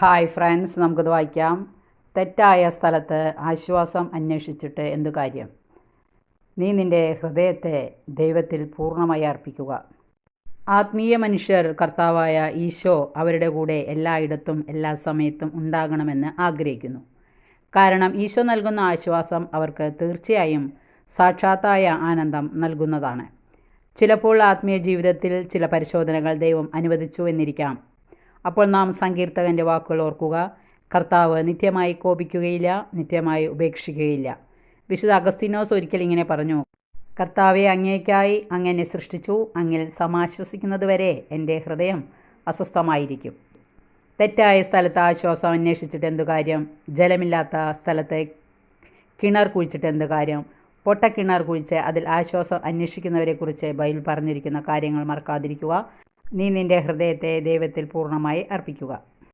Hi friends, നമുക്കത് വായിക്കാം. തെറ്റായ സ്ഥലത്ത് ആശ്വാസം അന്വേഷിച്ചിട്ട് എന്തു കാര്യം? നീ നിൻ്റെ ഹൃദയത്തെ ദൈവത്തിൽ പൂർണ്ണമായി അർപ്പിക്കുക. ആത്മീയ മനുഷ്യർ കർത്താവായ ഈശോ അവരുടെ കൂടെ എല്ലായിടത്തും എല്ലാ സമയത്തും ഉണ്ടാകണമെന്ന് ആഗ്രഹിക്കുന്നു. കാരണം ഈശോ നൽകുന്ന ആശ്വാസം അവർക്ക് തീർച്ചയായും സാക്ഷാത്തായ ആനന്ദം നൽകുന്നതാണ്. ചിലപ്പോൾ ആത്മീയ ജീവിതത്തിൽ ചില പരിശോധനകൾ ദൈവം അനുവദിച്ചു എന്നിരിക്കാം. അപ്പോൾ നാം സങ്കീർത്തകൻ്റെ വാക്കുകൾ ഓർക്കുക. കർത്താവ് നിത്യമായി കോപിക്കുകയില്ല, നിത്യമായി ഉപേക്ഷിക്കുകയില്ല. വിശുദ്ധ അഗസ്തീനോസ് ഒരിക്കൽ ഇങ്ങനെ പറഞ്ഞു: കർത്താവെ, അങ്ങേയ്ക്കായി അങ്ങനെ സൃഷ്ടിച്ചു, അങ്ങിൽ സമാശ്വസിക്കുന്നതുവരെ എൻ്റെ ഹൃദയം അസ്വസ്ഥമായിരിക്കും. തെറ്റായ സ്ഥലത്ത് ആശ്വാസം അന്വേഷിച്ചിട്ട് എന്തു കാര്യം? ജലമില്ലാത്ത സ്ഥലത്ത് കിണർ കുഴിച്ചിട്ട് എന്തു കാര്യം? പൊട്ടക്കിണർ കുഴിച്ച് അതിൽ ആശ്വാസം അന്വേഷിക്കുന്നവരെക്കുറിച്ച് ബൈബിൾ പറഞ്ഞിരിക്കുന്ന കാര്യങ്ങൾ മറക്കാതിരിക്കുക. നീ നിൻ്റെ ഹൃദയത്തെ ദൈവത്തിൽ പൂർണ്ണമായി അർപ്പിക്കുക.